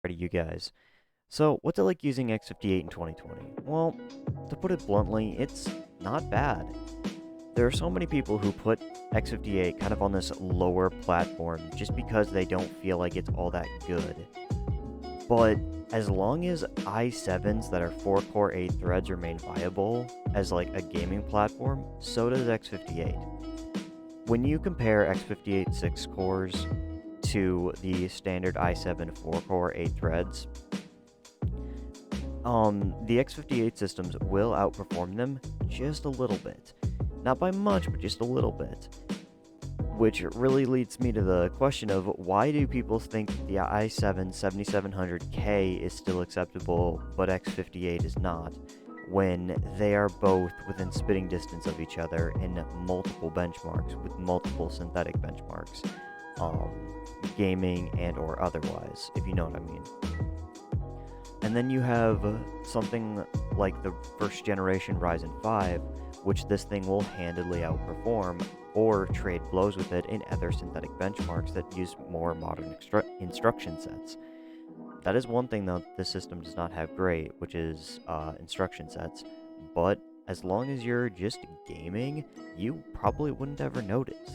to you guys. So, what's it like using x58 in 2020? Well, to put it bluntly, it's not bad. There are so many people who put x58 kind of on this lower platform just because they don't feel like it's all that good. But as long as i7s that are 4-core 8 threads remain viable as like a gaming platform, so does x58. When you compare x58 6 cores to the standard i7 4-core 8 threads, the x58 systems will outperform them just a little bit. Not by much, but just a little bit. Which really leads me to the question of why do people think the i7 7700K is still acceptable, but x58 is not, when they are both within spitting distance of each other in multiple benchmarks, with multiple synthetic benchmarks, gaming and or otherwise, if you know what I mean. And then you have something like the first generation Ryzen 5, which this thing will handily outperform or trade blows with it in other synthetic benchmarks that use more modern instruction sets. That is one thing that this system does not have great, which is instruction sets, but as long as you're just gaming, you probably wouldn't ever notice.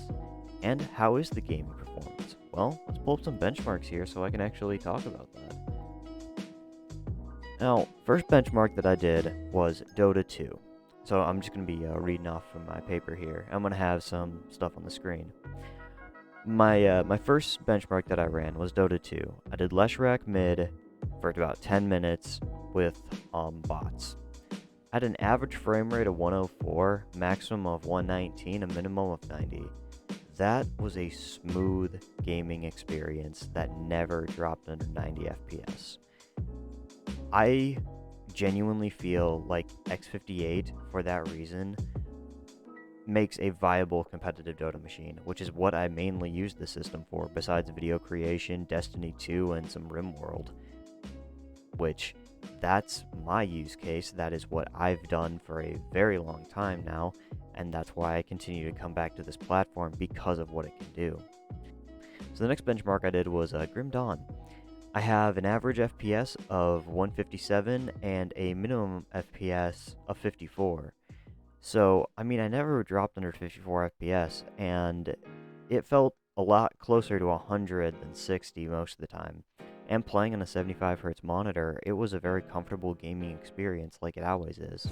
And how is the gaming performance? Well, let's pull up some benchmarks here so I can actually talk about that. Now, first benchmark that I did was Dota 2. So I'm just going to be reading off from my paper here. I'm going to have some stuff on the screen. My first benchmark that I ran was Dota 2. I did Leshrac mid for about 10 minutes with bots. I had an average frame rate of 104, maximum of 119, a minimum of 90. That was a smooth gaming experience that never dropped under 90 FPS. I genuinely feel like x58, for that reason, makes a viable competitive Dota machine, which is what I mainly use the system for, besides video creation, Destiny 2, and some RimWorld. Which, that's my use case, that is what I've done for a very long time now, and that's why I continue to come back to this platform, because of what it can do. So the next benchmark I did was Grim Dawn. I have an average FPS of 157 and a minimum FPS of 54. So, I mean, I never dropped under 54 FPS, and it felt a lot closer to 100 than 60 most of the time. And playing on a 75Hz monitor, it was a very comfortable gaming experience like it always is.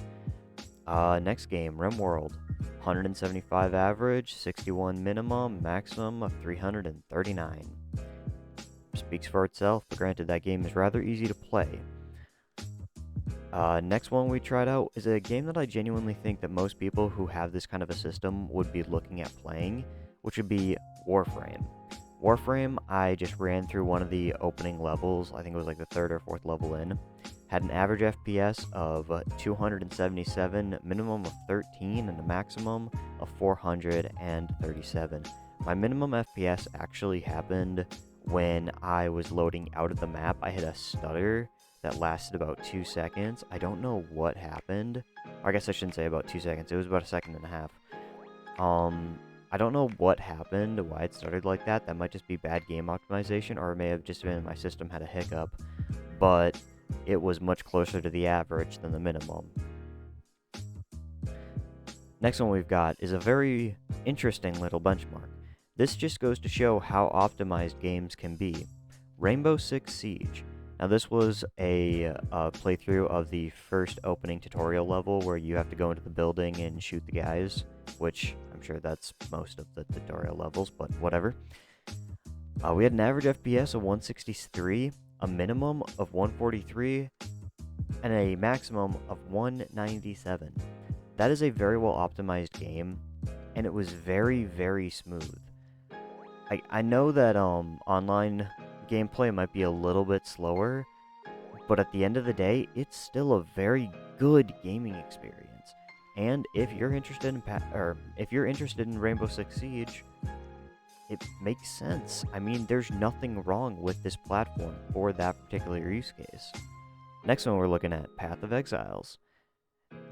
Next game, RimWorld. 175 average, 61 minimum, maximum of 339. Speaks for itself, but granted that game is rather easy to play. Next one we tried out is a game that I genuinely think that most people who have this kind of a system would be looking at playing, which would be Warframe. Warframe, I just ran through one of the opening levels, I think it was like the 3rd or 4th level in, had an average FPS of 277, minimum of 13, and a maximum of 437. My minimum FPS actually happened when I was loading out of the map. I hit a stutter that lasted about 2 seconds. I don't know what happened. Or I guess I shouldn't say about 2 seconds. It was about a second and a half. I don't know what happened, why it started like that. That might just be bad game optimization, or it may have just been my system had a hiccup. But it was much closer to the average than the minimum. Next one we've got is a very interesting little benchmark. This just goes to show how optimized games can be. Rainbow Six Siege. Now this was a playthrough of the first opening tutorial level where you have to go into the building and shoot the guys, which I'm sure that's most of the tutorial levels, but whatever. We had an average FPS of 163, a minimum of 143, and a maximum of 197. That is a very well optimized game, and it was very, very smooth. I know that online gameplay might be a little bit slower, but at the end of the day, it's still a very good gaming experience. And if you're interested in Rainbow Six Siege, it makes sense. I mean, there's nothing wrong with this platform for that particular use case. Next one we're looking at, Path of Exiles.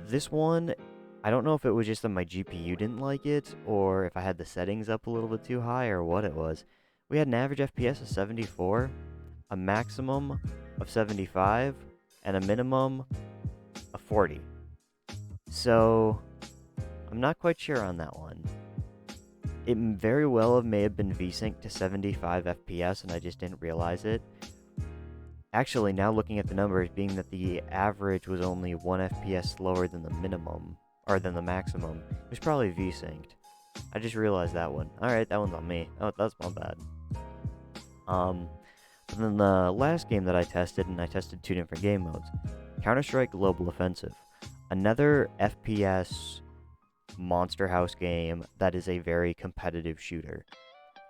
This one, I don't know if it was just that my GPU didn't like it, or if I had the settings up a little bit too high, or what it was. We had an average FPS of 74, a maximum of 75, and a minimum of 40. So, I'm not quite sure on that one. It very well may have been VSync to 75 FPS and I just didn't realize it. Actually, now looking at the numbers, being that the average was only 1 FPS slower than the minimum, or than the maximum, it was probably VSynced. I just realized that one. Alright, that one's on me. Oh, that's my bad. But then the last game that I tested, and I tested 2 different game modes. Counter-Strike Global Offensive. Another FPS monster house game that is a very competitive shooter.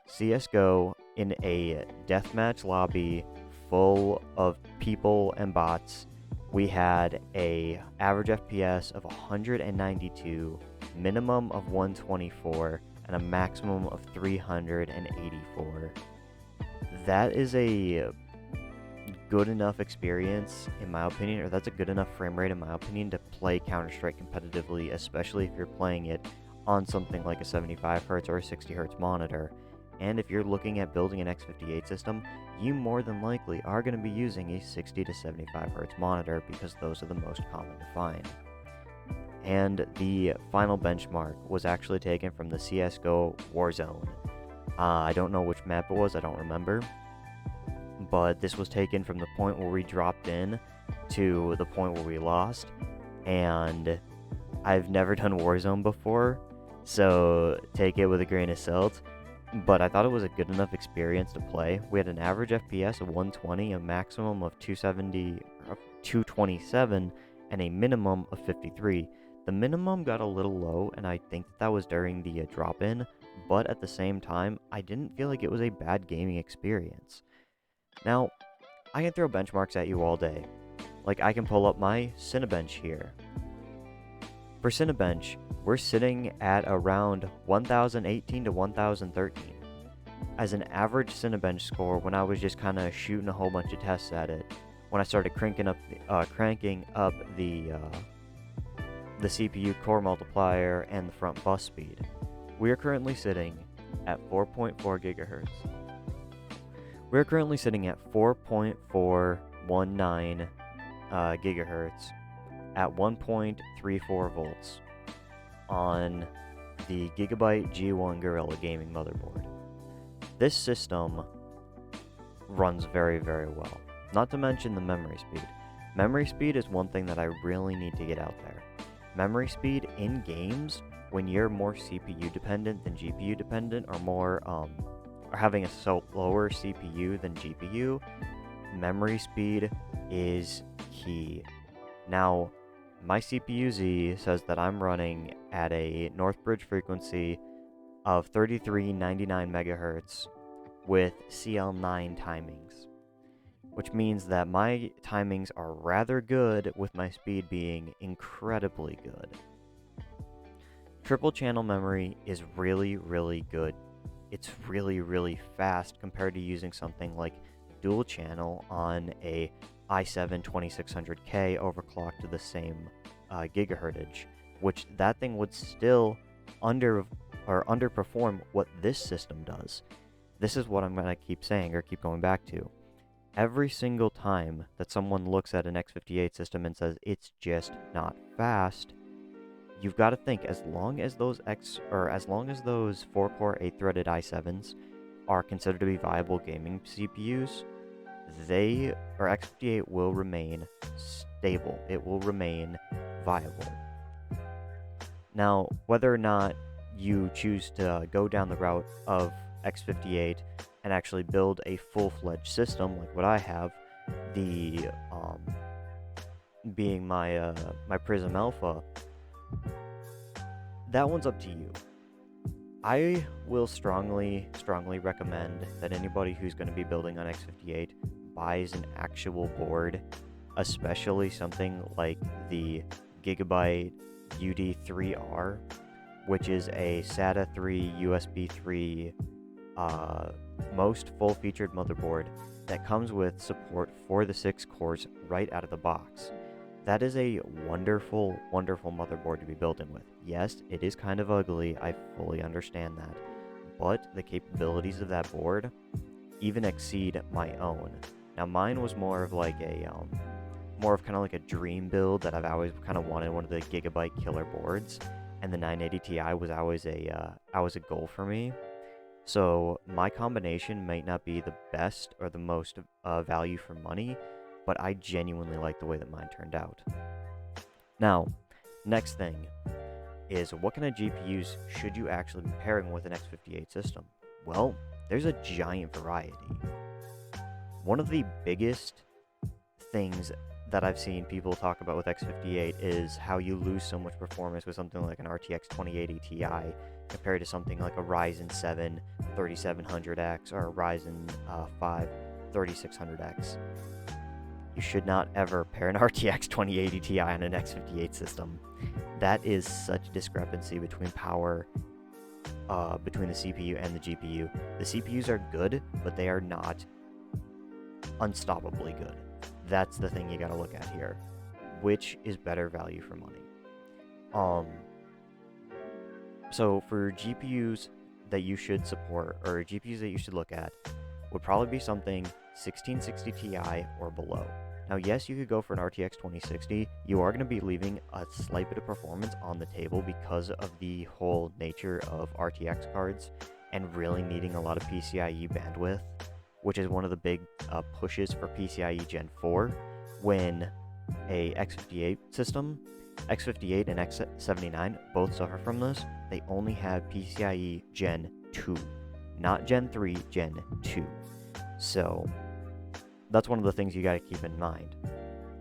CSGO in a deathmatch lobby full of people and bots. We had a average FPS of 192, minimum of 124, and a maximum of 384. That is a good enough experience, in my opinion, or that's a good enough frame rate, in my opinion, to play Counter-Strike competitively, especially if you're playing it on something like a 75Hz or a 60Hz monitor. And if you're looking at building an x58 system, you more than likely are going to be using a 60 to 75Hz monitor because those are the most common to find. And the final benchmark was actually taken from the CSGO Warzone. I don't know which map it was, I don't remember. But this was taken from the point where we dropped in to the point where we lost. And I've never done Warzone before, so take it with a grain of salt. But I thought it was a good enough experience to play. We had an average FPS of 120, a maximum of 227, and a minimum of 53. The minimum got a little low, and I think that was during the drop-in, but at the same time, I didn't feel like it was a bad gaming experience. Now, I can throw benchmarks at you all day. Like, I can pull up my Cinebench here. For Cinebench, we're sitting at around 1018 to 1013. As an average Cinebench score, when I was just kind of shooting a whole bunch of tests at it, when I started cranking up the CPU core multiplier and the front bus speed, we are currently sitting at 4.4 gigahertz. We're currently sitting at 4.419 gigahertz at 1.34 volts on the Gigabyte G1 Gorilla Gaming motherboard. This system runs very, very well. Not to mention the memory speed. Memory speed is one thing that I really need to get out there. Memory speed in games, when you're more CPU dependent than GPU dependent, or more or having a slower CPU than GPU, memory speed is key. Now, my CPU-Z says that I'm running at a Northbridge frequency of 3399 megahertz with CL9 timings, which means that my timings are rather good with my speed being incredibly good. Triple channel memory is really, really good. It's really, really fast compared to using something like dual channel on a i7 2600K overclocked to the same gigahertz, which that thing would still underperform what this system does. This is what I'm going to keep saying or keep going back to. Every single time that someone looks at an x58 system and says it's just not fast, you've got to think, as long as those 4-core 8-threaded i7s are considered to be viable gaming CPUs, x58 will remain stable. It will remain viable. Now, whether or not you choose to go down the route of x58 and actually build a full-fledged system like what I have, the being my Prism Alpha, that one's up to you. I will strongly recommend that anybody who's going to be building on x58 buys an actual board, especially something like the Gigabyte UD3R, which is a SATA 3 USB 3 most full-featured motherboard that comes with support for the 6 cores right out of the box. That is a wonderful, wonderful motherboard to be building with. Yes, it is kind of ugly, I fully understand that, but the capabilities of that board even exceed my own. Now mine was more of like a more of kind of like a dream build that I've always kind of wanted, one of the gigabyte killer boards, and the 980 Ti was always a goal for me. So my combination might not be the best or the most value for money, but I genuinely like the way that mine turned out. Now, next thing is, what kind of GPUs should you actually be pairing with an x58 system? Well, there's a giant variety. One of the biggest things that I've seen people talk about with x58 is how you lose so much performance with something like an RTX 2080 Ti compared to something like a Ryzen 7 3700X or a Ryzen 5 3600X. You should not ever pair an RTX 2080 Ti on an x58 system. That is such a discrepancy between power between the CPU and the GPU. The CPUs are good, but they are not unstoppably good. That's the thing you gotta look at here. Which is better value for money? So for GPUs that you should support, or GPUs that you should look at, would probably be something 1660 Ti or below. Now, yes, you could go for an RTX 2060. You are going to be leaving a slight bit of performance on the table because of the whole nature of RTX cards and really needing a lot of PCIe bandwidth, which is one of the big pushes for PCIe Gen 4 when a x58 system, x58 and x79 both suffer from this. They only have PCIe Gen 2, not Gen 3, Gen 2. So that's one of the things you got to keep in mind.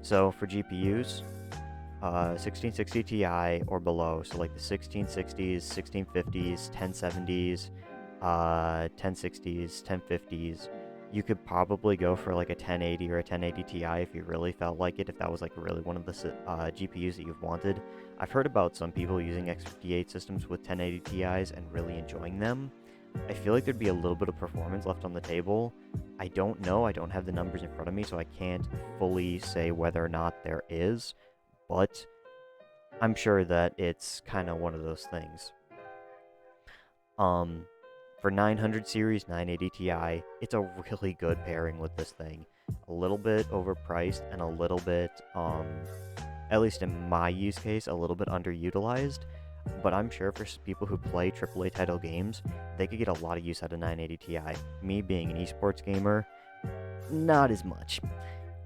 So for GPUs, 1660 Ti or below, so like the 1660s, 1650s, 1070s, 1060s, 1050s, you could probably go for like a 1080 or a 1080 Ti if you really felt like it, if that was like really one of the GPUs that you've wanted. I've heard about some people using x58 systems with 1080 Ti's and really enjoying them. I feel like there'd be a little bit of performance left on the table. I don't know, I don't have the numbers in front of me, so I can't fully say whether or not there is, but I'm sure that it's kind of one of those things. For 900 series 980 Ti, it's a really good pairing with this thing. A little bit overpriced and a little bit, at least in my use case, a little bit underutilized. But I'm sure for people who play AAA title games, they could get a lot of use out of 980 Ti. Me being an esports gamer, not as much.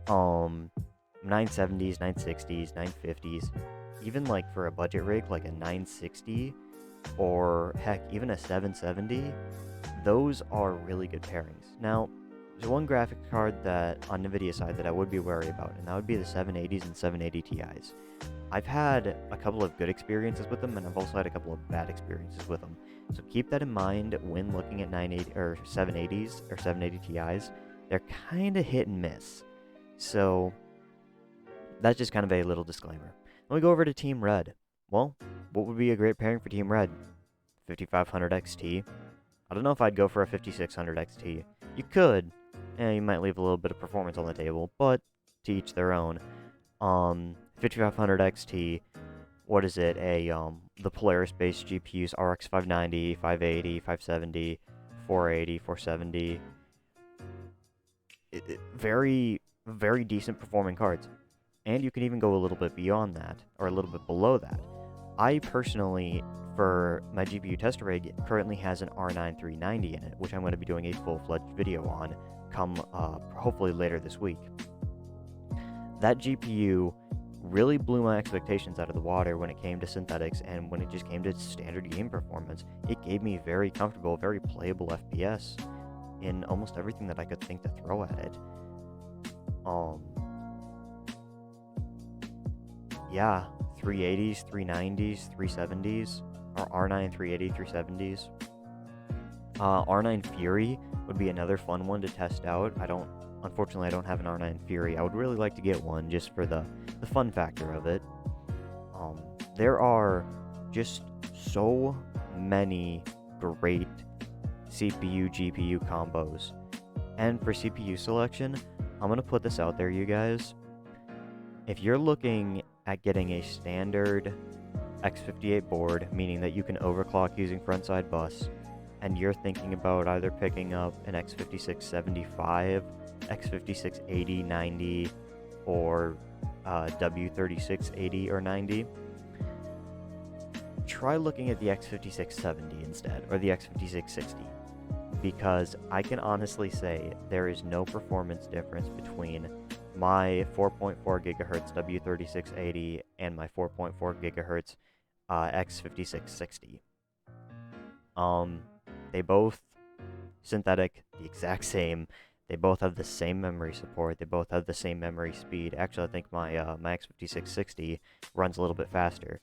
970s, 960s, 950s, even like for a budget rig like a 960 or heck, even a 770, those are really good pairings. Now, there's one graphics card that on NVIDIA side that I would be wary about, and that would be the 780s and 780 Ti's. I've had a couple of good experiences with them, and I've also had a couple of bad experiences with them. So keep that in mind when looking at 980 or 780s or 780 Ti's. They're kind of hit and miss. So that's just kind of a little disclaimer. Then we go over to Team Red. Well, what would be a great pairing for Team Red? 5500 XT. I don't know if I'd go for a 5600 XT. You could, and you might leave a little bit of performance on the table, but to each their own. 5500 XT, what is it? The Polaris-based GPUs, RX 590, 580, 570, 480, 470. Very, very decent performing cards. And you can even go a little bit beyond that, or a little bit below that. I personally, for my GPU tester rig, currently has an R9 390 in it, which I'm going to be doing a full-fledged video on come hopefully later this week. That GPU really blew my expectations out of the water when it came to synthetics and when it just came to standard game performance. It gave me very comfortable, very playable FPS in almost everything that I could think to throw at it. Yeah, 380s, 390s, 370s, or R9 380, 370s. R9 Fury would be another fun one to test out. Unfortunately, I don't have an R9 Fury. I would really like to get one just for the fun factor of it. There are just so many great CPU, GPU combos. And for CPU selection, I'm going to put this out there, you guys. If you're looking at getting a standard x58 board, meaning that you can overclock using frontside bus, and you're thinking about either picking up an x56 75 x5680, 90, or W3680 or 90, try looking at the x5670 instead, or the x5660, because I can honestly say there is no performance difference between my 4.4 gigahertz W3680 and my 4.4 gigahertz x5660. They both synthetic, the exact same. They both have the same memory support. They both have the same memory speed. Actually, I think my my x5660 runs a little bit faster,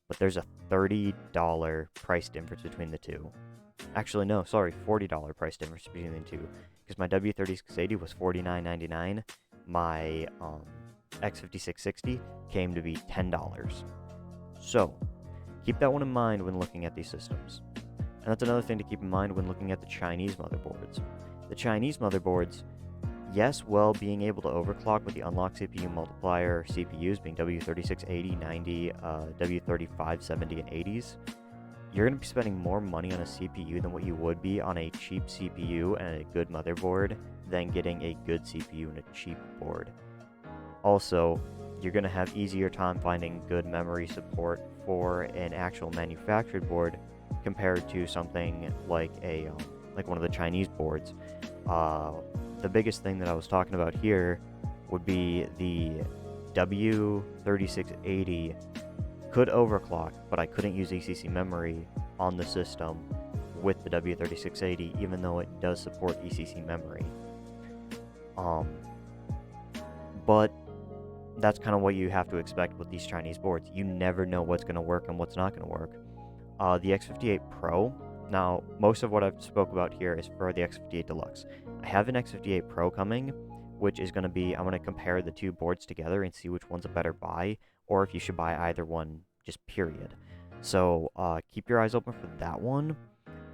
but there's a $30 price difference between the two. Actually, no, sorry, $40 price difference between the two, because my W3680 was $49.99. My x5660 came to be $10. So keep that one in mind when looking at these systems. And that's another thing to keep in mind when looking at the Chinese motherboards. The Chinese motherboards, yes, well, being able to overclock with the unlocked CPU multiplier CPUs being W3680, 90, W3570, and 80s, you're going to be spending more money on a CPU than what you would be on a cheap CPU and a good motherboard than getting a good CPU and a cheap board. Also, you're going to have easier time finding good memory support for an actual manufactured board compared to something like a like one of the Chinese boards. The biggest thing that I was talking about here would be the W3680 could overclock, but I couldn't use ECC memory on the system with the W3680, even though it does support ECC memory. But that's kind of what you have to expect with these Chinese boards. You never know what's going to work and what's not going to work. The x58 Pro, now most of what I've spoke about here is for the x58 Deluxe. I have an x58 Pro coming, which is going to be, I'm going to compare the two boards together and see which one's a better buy, or if you should buy either one, just period. So keep your eyes open for that one.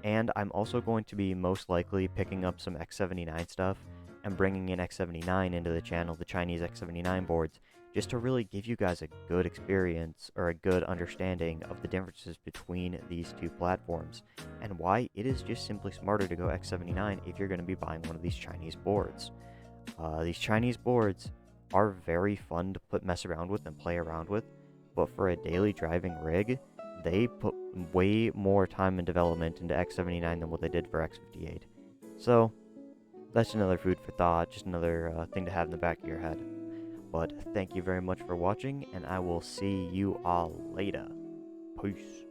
And I'm also going to be most likely picking up some x79 stuff and bringing in x79 into the channel, the Chinese x79 boards, just to really give you guys a good experience or a good understanding of the differences between these two platforms and why it is just simply smarter to go x79 if you're going to be buying one of these Chinese boards. These Chinese boards are very fun to mess around with and play around with, but for a daily driving rig, they put way more time and development into x79 than what they did for x58. So that's another food for thought, just another thing to have in the back of your head. But thank you very much for watching, and I will see you all later. Peace.